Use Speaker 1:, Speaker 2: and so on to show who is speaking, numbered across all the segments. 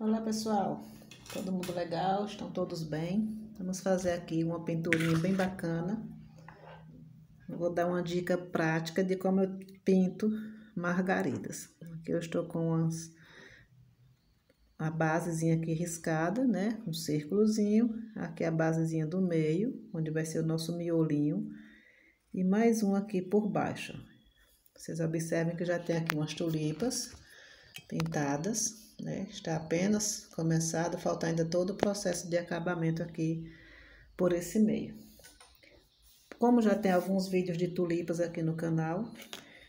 Speaker 1: Olá pessoal, todo mundo legal? Estão todos bem? Vamos fazer aqui uma pinturinha bem bacana. Eu vou dar uma dica prática de como eu pinto margaridas. Aqui eu estou com a basezinha aqui riscada, né? Um círculozinho. Aqui a basezinha do meio, onde vai ser o nosso miolinho. E mais um aqui por baixo. Vocês observem que já tem aqui umas tulipas pintadas, né? Está apenas começado, falta ainda todo o processo de acabamento aqui por esse meio. Como já tem alguns vídeos de tulipas aqui no canal,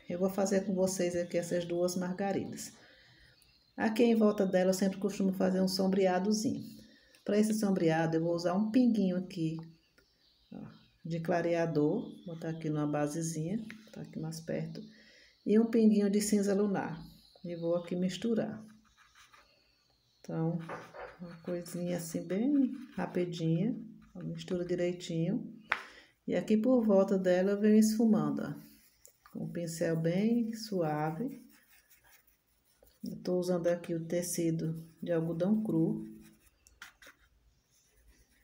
Speaker 1: eu vou fazer com vocês aqui essas duas margaridas. Aqui em volta dela eu sempre costumo fazer um sombreadozinho. Para esse sombreado eu vou usar um pinguinho aqui, ó, de clareador, vou botar aqui numa basezinha, tá aqui mais perto, e um pinguinho de cinza lunar. E vou aqui misturar. Então, uma coisinha assim bem rapidinha, mistura direitinho. E aqui por volta dela eu venho esfumando, ó, com um pincel bem suave. Eu tô usando aqui o tecido de algodão cru.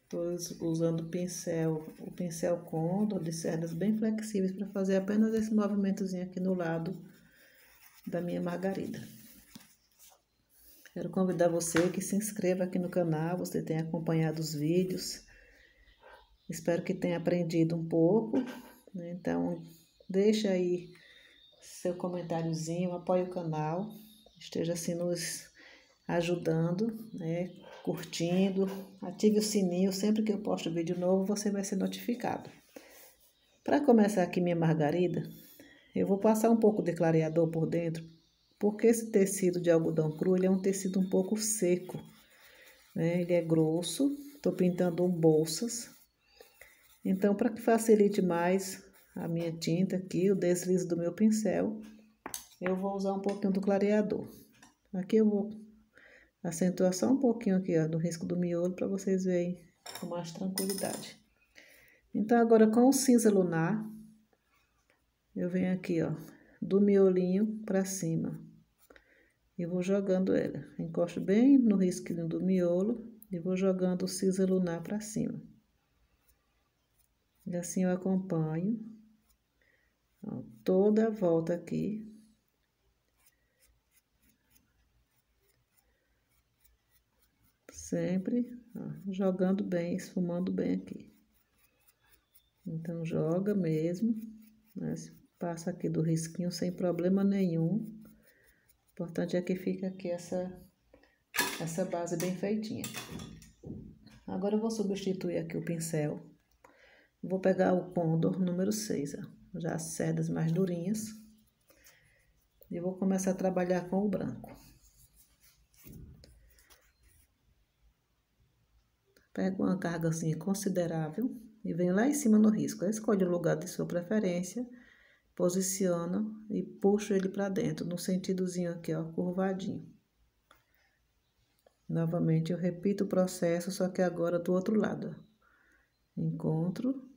Speaker 1: Tô usando o pincel Condor de cerdas bem flexíveis para fazer apenas esse movimentozinho aqui no lado da minha margarida. Quero convidar você que se inscreva aqui no canal, você tenha acompanhado os vídeos. Espero que tenha aprendido um pouco, né? Então, deixa aí seu comentáriozinho, apoie o canal, esteja assim nos ajudando, né? Curtindo, ative o sininho, sempre que eu posto vídeo novo, você vai ser notificado. Para começar aqui minha margarida, eu vou passar um pouco de clareador por dentro, porque esse tecido de algodão cru, ele é um tecido um pouco seco, né? Ele é grosso, tô pintando bolsas. Então, para que facilite mais a minha tinta aqui, o deslize do meu pincel, eu vou usar um pouquinho do clareador. Aqui eu vou acentuar só um pouquinho aqui, ó, do risco do miolo, para vocês verem com mais tranquilidade. Então, agora com o cinza lunar, eu venho aqui, ó, do miolinho para cima. E vou jogando ela. Encosto bem no risquinho do miolo e vou jogando o cinza lunar para cima. E assim eu acompanho, ó, toda a volta aqui. Sempre, ó, jogando bem, esfumando bem aqui. Então, joga mesmo, né? Passa aqui do risquinho sem problema nenhum. O importante é que fica aqui essa base bem feitinha. Agora eu vou substituir aqui o pincel. Vou pegar o Condor número 6, ó, já as cerdas mais durinhas. E vou começar a trabalhar com o branco. Pego uma cargazinha considerável e venho lá em cima no risco. Escolhe o lugar de sua preferência, posiciona e puxo ele para dentro, no sentidozinho aqui, ó, curvadinho. Novamente eu repito o processo, só que agora do outro lado, ó. Encontro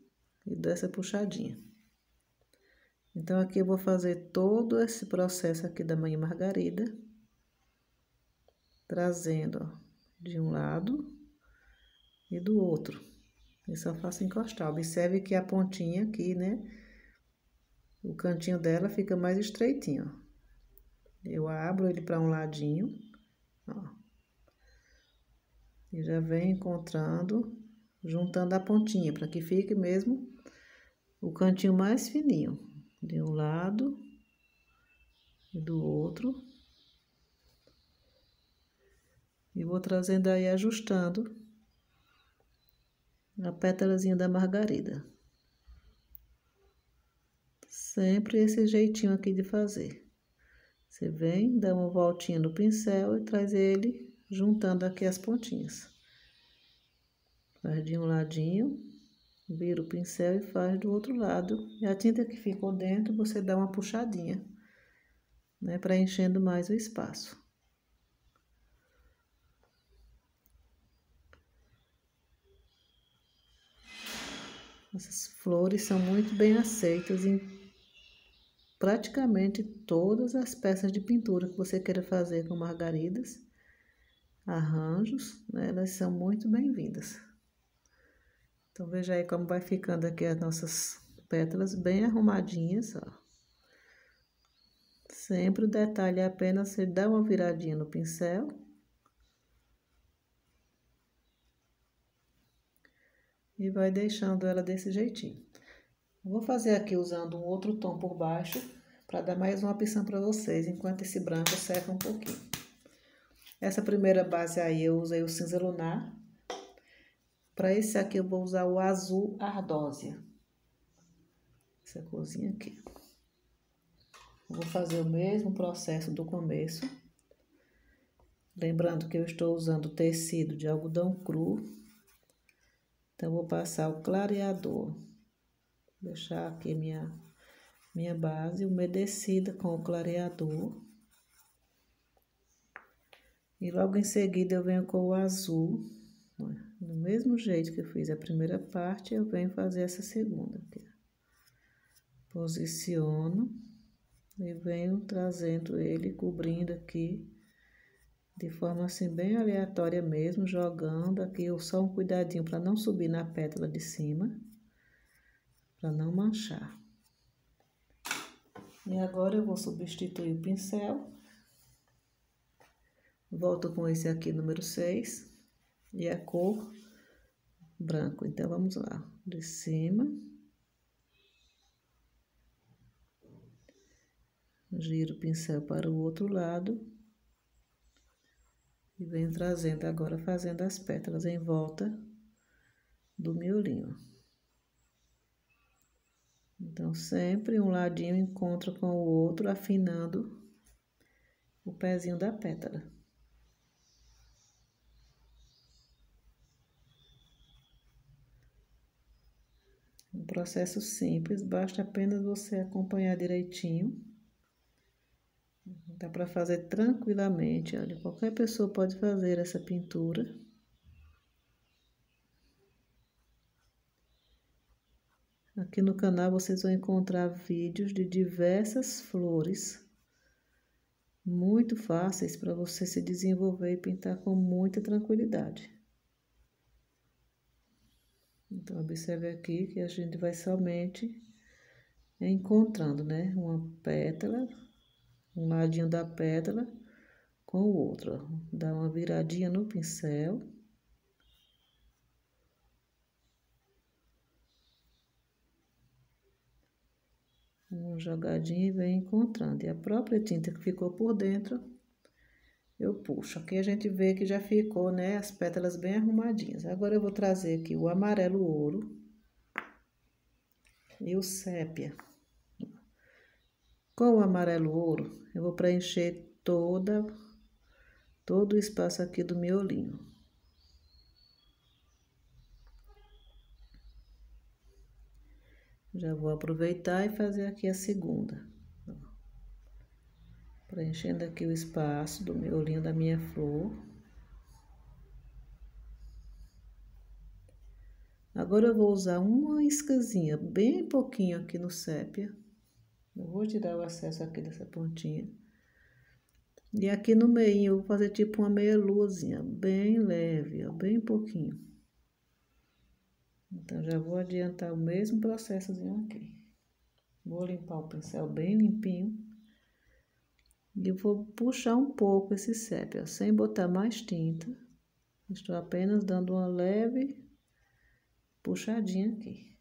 Speaker 1: e dou essa puxadinha. Então, aqui eu vou fazer todo esse processo aqui da minha margarida, trazendo, ó, de um lado e do outro. Eu só faço encostar. Observe que a pontinha aqui, né? O cantinho dela fica mais estreitinho, ó. Eu abro ele para um ladinho, ó. E já venho encontrando, juntando a pontinha, para que fique mesmo o cantinho mais fininho. De um lado e do outro. E vou trazendo aí, ajustando a pétalazinha da margarida. Sempre esse jeitinho aqui de fazer. Você vem, dá uma voltinha no pincel e traz ele juntando aqui as pontinhas. Faz de um ladinho, vira o pincel e faz do outro lado. E a tinta que ficou dentro, você dá uma puxadinha, né, para enchendo mais o espaço. Essas flores são muito bem aceitas em praticamente todas as peças de pintura que você queira fazer com margaridas. arranjos, né? Elas são muito bem-vindas. Então, veja aí como vai ficando aqui as nossas pétalas bem arrumadinhas, ó. Sempre o detalhe é apenas você dar uma viradinha no pincel. E vai deixando ela desse jeitinho. Vou fazer aqui usando um outro tom por baixo, para dar mais uma opção para vocês, enquanto esse branco seca um pouquinho. Essa primeira base aí eu usei o cinza lunar. Para esse aqui eu vou usar o azul ardósia. Essa corzinha aqui. Vou fazer o mesmo processo do começo. Lembrando que eu estou usando tecido de algodão cru. Então, vou passar o clareador. Deixar aqui minha base umedecida com o clareador. E logo em seguida eu venho com o azul. Do mesmo jeito que eu fiz a primeira parte, eu venho fazer essa segunda aqui. Posiciono e venho trazendo ele, cobrindo aqui, de forma assim bem aleatória mesmo, jogando aqui só um cuidadinho para não subir na pétala de cima, para não manchar. E agora eu vou substituir o pincel. Volto com esse aqui, número 6, e a cor branco. Então, vamos lá, de cima. Giro o pincel para o outro lado. E venho trazendo agora, fazendo as pétalas em volta do miolinho. Então, sempre um ladinho encontra com o outro, afinando o pezinho da pétala. Um processo simples, basta apenas você acompanhar direitinho. Dá para fazer tranquilamente, olha, qualquer pessoa pode fazer essa pintura. Aqui no canal vocês vão encontrar vídeos de diversas flores, muito fáceis para você se desenvolver e pintar com muita tranquilidade. Então, observe aqui que a gente vai somente encontrando, né, uma pétala, um ladinho da pétala com o outro, ó. Dá uma viradinha no pincel. Uma jogadinha e vem encontrando. E a própria tinta que ficou por dentro, eu puxo. Aqui a gente vê que já ficou, né, as pétalas bem arrumadinhas. Agora eu vou trazer aqui o amarelo ouro e o sépia. Com o amarelo ouro, eu vou preencher todo o espaço aqui do miolinho. Já vou aproveitar e fazer aqui a segunda. Preenchendo aqui o espaço do miolinho da minha flor. Agora eu vou usar uma iscazinha, bem pouquinho aqui no sépia. Eu vou tirar o excesso aqui dessa pontinha. E aqui no meio eu vou fazer tipo uma meia luazinha, bem leve, ó, bem pouquinho. Então, já vou adiantar o mesmo processozinho aqui. Vou limpar o pincel bem limpinho. E vou puxar um pouco esse sépia, ó, sem botar mais tinta. Estou apenas dando uma leve puxadinha aqui.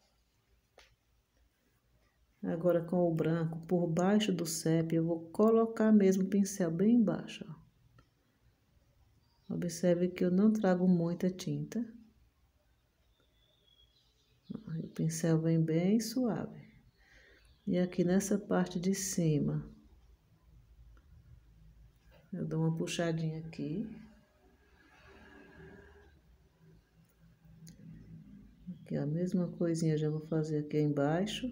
Speaker 1: Agora, com o branco, por baixo do sépia, eu vou colocar mesmo o pincel bem embaixo, ó. Observe que eu não trago muita tinta. O pincel vem bem suave. E aqui nessa parte de cima, eu dou uma puxadinha aqui. Aqui a mesma coisinha já vou fazer aqui embaixo.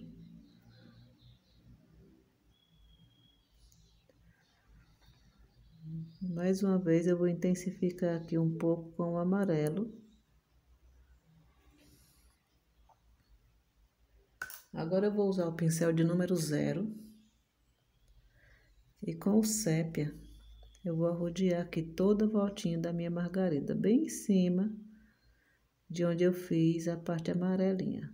Speaker 1: Mais uma vez eu vou intensificar aqui um pouco com o amarelo. Agora eu vou usar o pincel de número 0. E com o sépia, eu vou rodear aqui toda a voltinha da minha margarida, bem em cima de onde eu fiz a parte amarelinha.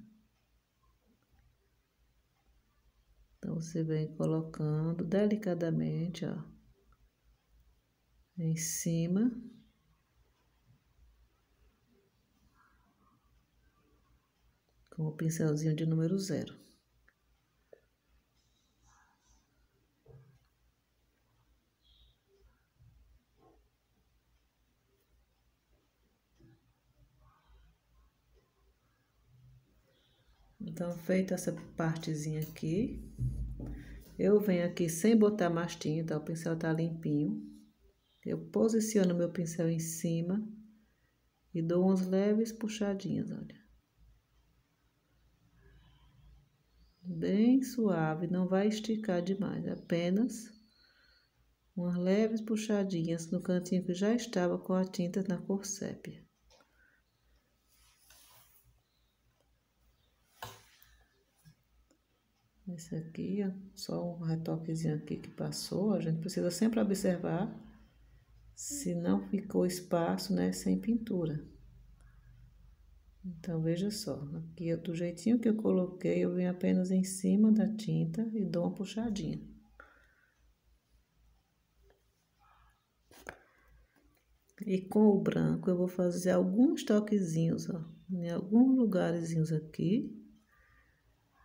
Speaker 1: Então, você vem colocando delicadamente, ó, em cima. Com o pincelzinho de número 0. Então, feita essa partezinha aqui, eu venho aqui sem botar mais tinta, o pincel tá limpinho. Eu posiciono meu pincel em cima e dou umas leves puxadinhas, olha. Bem suave, não vai esticar demais, apenas umas leves puxadinhas no cantinho que já estava com a tinta na cor sépia. Esse aqui, ó, só um retoquezinho aqui que passou, a gente precisa sempre observar se não ficou espaço, né, sem pintura. Então, veja só, aqui do jeitinho que eu coloquei, eu venho apenas em cima da tinta e dou uma puxadinha. E com o branco eu vou fazer alguns toquezinhos, ó, em alguns lugarzinhos aqui.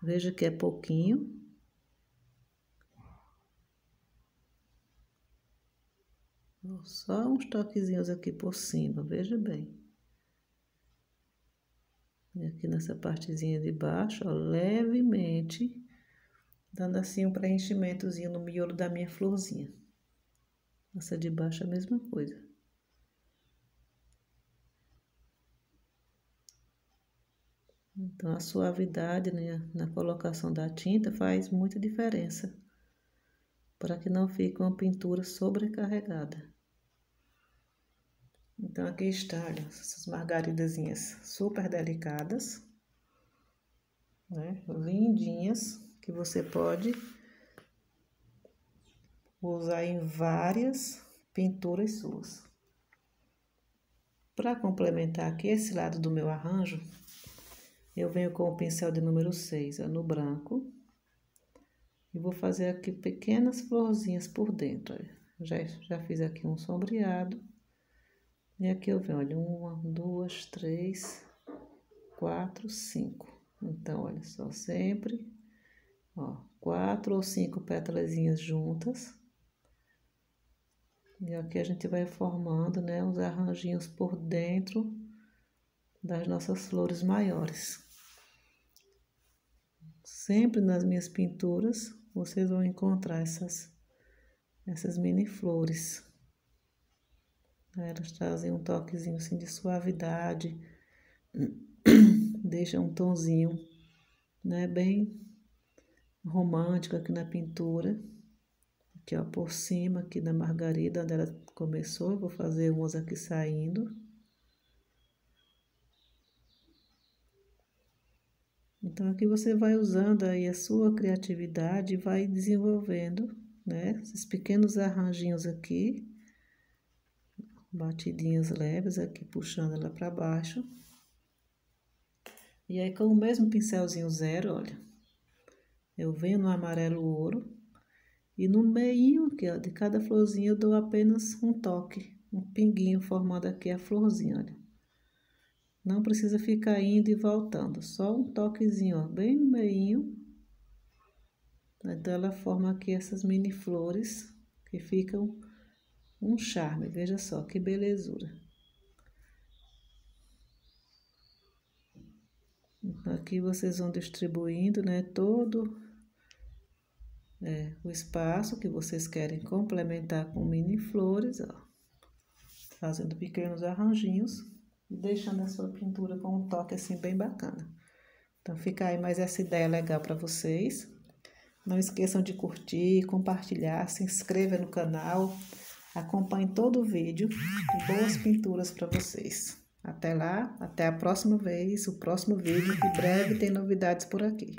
Speaker 1: Veja que é pouquinho. Só uns toquezinhos aqui por cima, veja bem. E aqui nessa partezinha de baixo, ó, levemente, dando assim um preenchimentozinho no miolo da minha florzinha. Essa de baixo é a mesma coisa. Então, a suavidade, né, na colocação da tinta faz muita diferença, para que não fique uma pintura sobrecarregada. Então, aqui está, olha, essas margaridazinhas super delicadas, né, lindinhas, que você pode usar em várias pinturas suas. Para complementar aqui esse lado do meu arranjo, eu venho com o pincel de número 6, ó, no branco, e vou fazer aqui pequenas florzinhas por dentro, olha. Já fiz aqui um sombreado, e aqui eu venho, olha, 1, 2, 3, 4, 5. Então, olha só, sempre, ó, 4 ou 5 pétalazinhas juntas. E aqui a gente vai formando, né, uns arranjinhos por dentro das nossas flores maiores. Sempre nas minhas pinturas, vocês vão encontrar essas mini flores. Elas trazem um toquezinho assim de suavidade, deixa um tonzinho, né, bem romântico aqui na pintura. Aqui, ó, por cima aqui da margarida, onde ela começou, eu vou fazer umas aqui saindo. Então, aqui você vai usando aí a sua criatividade e vai desenvolvendo, né, esses pequenos arranjinhos aqui, batidinhas leves aqui, puxando ela para baixo. E aí, com o mesmo pincelzinho 0, olha, eu venho no amarelo ouro e no meio aqui, ó, de cada florzinha eu dou apenas um toque, um pinguinho formando aqui a florzinha, olha. Não precisa ficar indo e voltando, só um toquezinho, ó, bem no meio. Então, ela forma aqui essas mini flores que ficam um charme, veja só que belezura. Então, aqui vocês vão distribuindo, né, todo o espaço que vocês querem complementar com mini flores, ó. Fazendo pequenos arranjinhos e deixando a sua pintura com um toque assim bem bacana. Então, fica aí mais essa ideia legal para vocês. Não esqueçam de curtir, compartilhar, se inscreva no canal, acompanhe todo o vídeo e boas pinturas para vocês. Até lá, até a próxima vez, o próximo vídeo, em breve tem novidades por aqui.